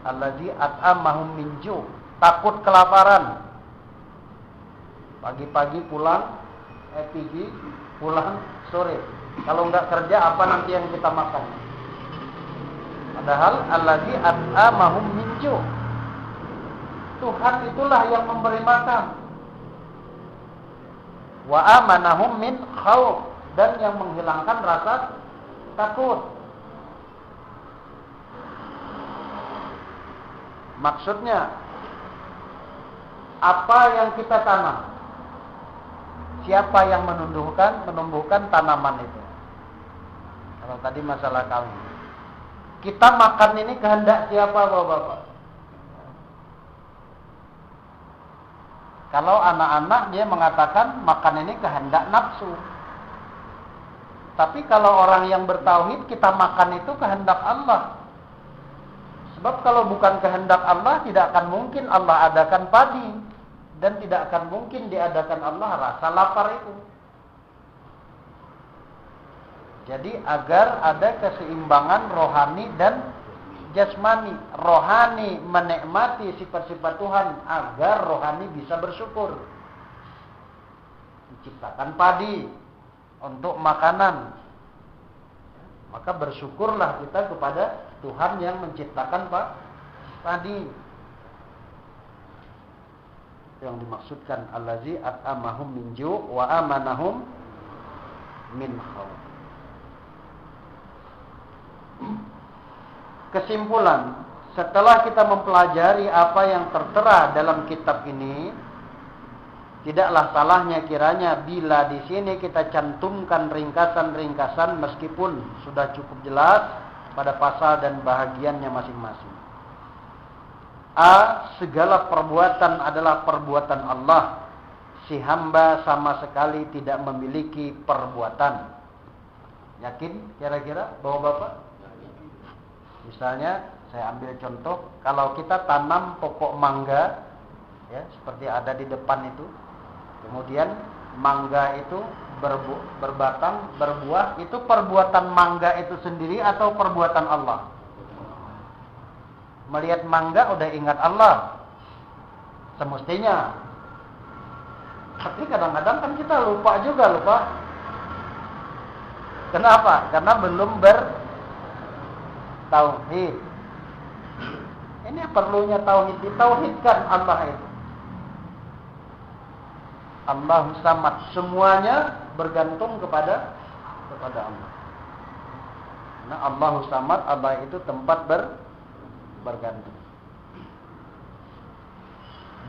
Allazi at'amahum min ju'. Takut kelaparan. Pagi-pagi pulang, pagi pulang sore. Kalau enggak kerja, apa nanti yang kita makan? Padahal allazi at'amahum min ju'. Tuhan itulah yang memberi makan. Wa amanahum min khauf, dan yang menghilangkan rasa takut. Maksudnya, apa yang kita tanam? Siapa yang menumbuhkan tanaman itu? Kalau tadi masalah kawin. Kita makan ini kehendak siapa, Bapak-bapak? Kalau anak-anak dia mengatakan makan ini kehendak nafsu. Tapi kalau orang yang bertauhid, kita makan itu kehendak Allah. Sebab kalau bukan kehendak Allah, tidak akan mungkin Allah adakan padi. Dan tidak akan mungkin diadakan Allah rasa lapar itu. Jadi agar ada keseimbangan rohani dan jasmani. Rohani menikmati sifat-sifat Tuhan agar rohani bisa bersyukur. Menciptakan padi untuk makanan. Maka bersyukurlah kita kepada Tuhan yang menciptakan padi. Yang dimaksudkan allazi at'amahum min ju' wa amanahum min khauf. Kesimpulan, setelah kita mempelajari apa yang tertera dalam kitab ini, tidaklah salahnya kiranya bila di sini kita cantumkan ringkasan-ringkasan meskipun sudah cukup jelas pada pasal dan bahagiannya masing-masing. A. Segala perbuatan adalah perbuatan Allah. Si hamba sama sekali tidak memiliki perbuatan. Yakin kira-kira Bapak-bapak? Misalnya saya ambil contoh, kalau kita tanam pokok mangga, ya seperti ada di depan itu, kemudian mangga itu berbatang, berbuah, itu perbuatan mangga itu sendiri atau perbuatan Allah? Melihat mangga udah ingat Allah, semestinya. Tapi kadang-kadang kan kita lupa. Kenapa? Karena belum bertauhid. Ini perlunya tauhid, ditauhidkan Allah itu. Allahu Samad, semuanya bergantung kepada Allah. Nah, Allahu Samad, Allah itu tempat bergantung.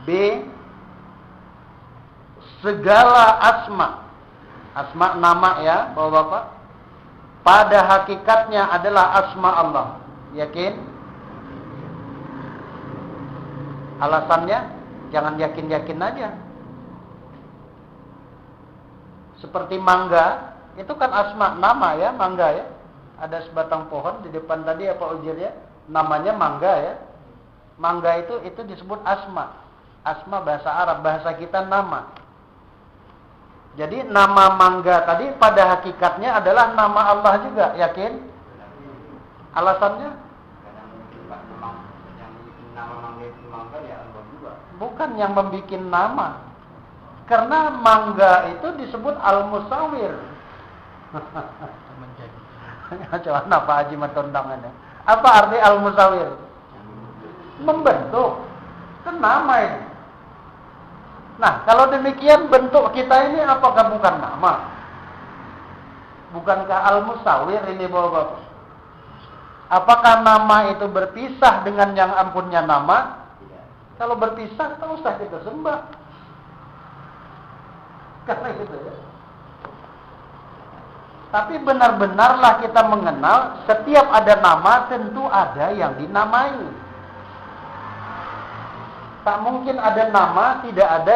B. Segala asma nama ya Bapak-bapak, pada hakikatnya adalah asma Allah. Yakin? Alasannya jangan yakin-yakin aja. Seperti mangga, itu kan asma nama ya, mangga ya. Ada sebatang pohon di depan tadi apa ujirnya? Namanya mangga ya. Mangga itu disebut asma. Asma bahasa Arab, bahasa kita nama. Jadi nama mangga tadi pada hakikatnya adalah nama Allah juga, yakin? Alasannya? Bukan yang membuat nama. Karena mangga itu disebut al-musawir. Coba Pak Haji mentondangannya. Apa arti al-musawir? Membentuk. Itu nama ini. Nah, kalau demikian bentuk kita ini apakah bukan nama? Bukankah al-musawir ini Bapak-bapak? Apakah nama itu berpisah dengan yang ampunnya nama? Kalau berpisah, tak usah kita sembah. Karena itu ya. Tapi benar-benarlah kita mengenal setiap ada nama tentu ada yang dinamai. Tak mungkin ada nama tidak ada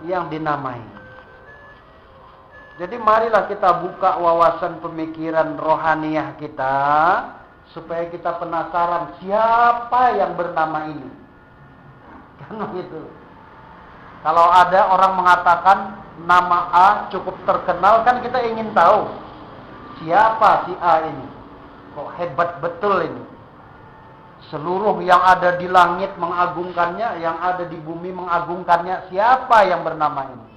yang dinamai. Jadi marilah kita buka wawasan pemikiran rohaniyah kita supaya kita penasaran siapa yang bernama ini. Karena itu. Kalau ada orang mengatakan nama A cukup terkenal, kan kita ingin tahu siapa si A ini. Kok hebat betul ini. Seluruh yang ada di langit mengagungkannya, yang ada di bumi mengagungkannya. Siapa yang bernama ini?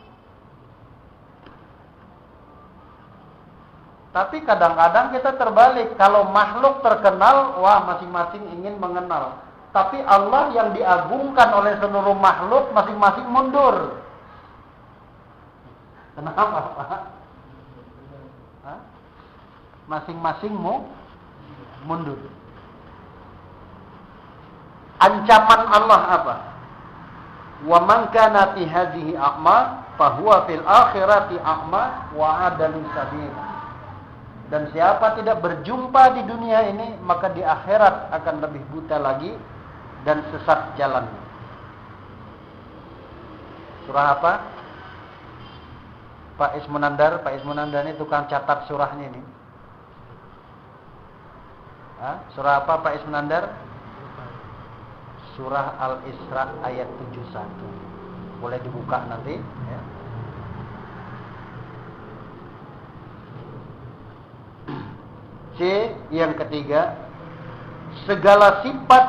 Tapi kadang-kadang kita terbalik. Kalau makhluk terkenal, wah masing-masing ingin mengenal. Tapi Allah yang diagungkan oleh seluruh makhluk, masing-masing mundur. Kenapa, Pak? Hah? Masing-masing mundur. Ancaman Allah apa? Wa man kana fi hadhihi a'ma fa huwa fil akhirati a'ma wa adalun sabil. Dan siapa tidak berjumpa di dunia ini, maka di akhirat akan lebih buta lagi dan sesat jalannya. Surah apa? Pak Ismunandar ini tukang catat surahnya ini. Hah? Surah apa Pak Ismunandar? Surah Al-Isra ayat 71. Boleh dibuka nanti ya. C yang ketiga, segala sifat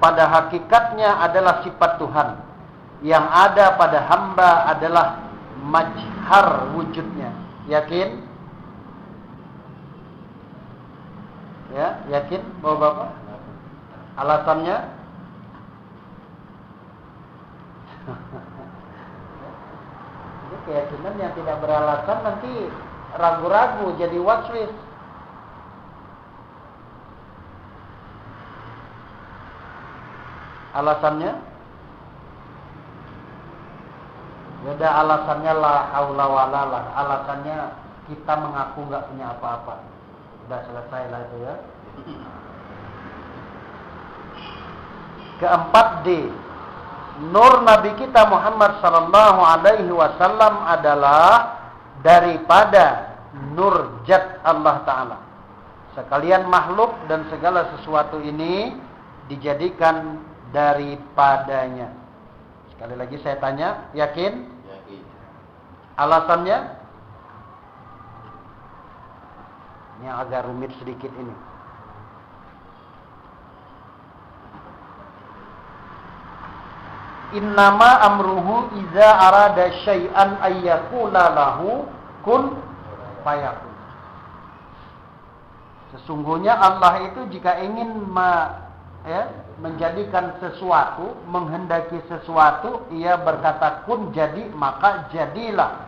pada hakikatnya adalah sifat Tuhan. Yang ada pada hamba adalah majhar wujudnya. Yakin? Ya, yakin Bapak-bapak? Alasannya? Ini keyakinan yang tidak beralasan nanti ragu-ragu jadi waswis. Alasannya? Beda alasannya la haula wala la. Alasannya kita mengaku nggak punya apa-apa. Sudah selesai lah itu ya. Keempat D. Nur Nabi kita Muhammad sallallahu alaihi wasallam adalah daripada nur zat Allah Ta'ala. Sekalian makhluk dan segala sesuatu ini dijadikan daripadanya. Sekali lagi saya tanya, yakin? Yakin. Alasannya? Ini agak rumit sedikit ini. Innama amruhu iza arada syai'an ayyakula lahu kun fayakun. Sesungguhnya Allah itu jika ingin menjadikan sesuatu, menghendaki sesuatu, ia berkata kun jadi, maka jadilah.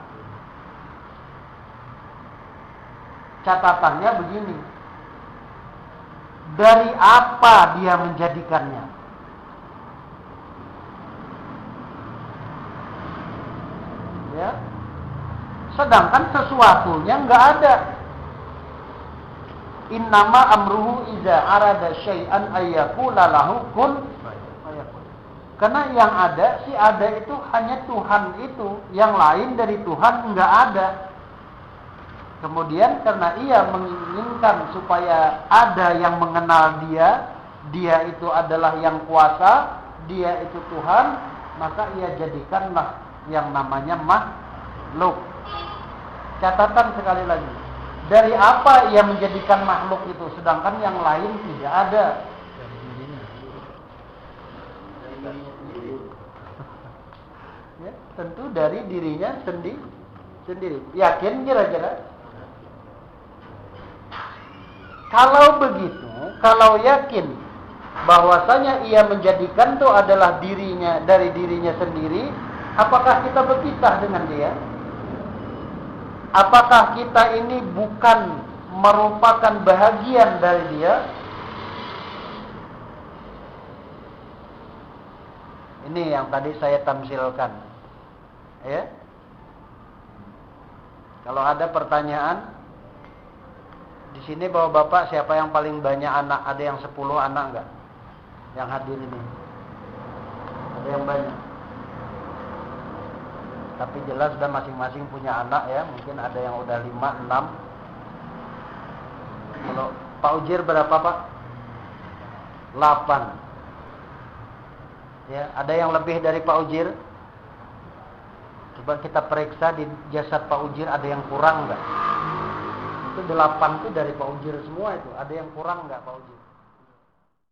Catatannya begini. Dari apa dia menjadikannya? Ya. Sedangkan sesuatunya enggak ada. Innama amruhu iza arada syai'an ayyakula lahu kun fayakun. Karena yang ada, si ada itu hanya Tuhan itu, yang lain dari Tuhan enggak ada. Kemudian karena ia menginginkan supaya ada yang mengenal dia, dia itu adalah yang kuasa, dia itu Tuhan, maka ia jadikanlah yang namanya makhluk. Catatan sekali lagi. Dari apa ia menjadikan makhluk itu, sedangkan yang lain tidak ada? Ya, tentu dari dirinya sendiri. Yakin kira-kira? Kalau begitu, kalau yakin bahwasanya ia menjadikan itu adalah dirinya, dari dirinya sendiri, apakah kita berpisah dengan dia? Apakah kita ini bukan merupakan bahagian dari dia? Ini yang tadi saya tamsilkan. Ya. Kalau ada pertanyaan, di sini Bapak-bapak siapa yang paling banyak anak? Ada yang 10 anak enggak? Yang hadir ini. Ada yang banyak. Tapi jelas sudah masing-masing punya anak ya. Mungkin ada yang udah 5, 6. Kalau Pak Ujir berapa Pak? 8. Ya, ada yang lebih dari Pak Ujir? Coba kita periksa di jasad Pak Ujir ada yang kurang enggak? Itu 8 itu dari Pak Ujir semua itu. Ada yang kurang enggak Pak Ujir?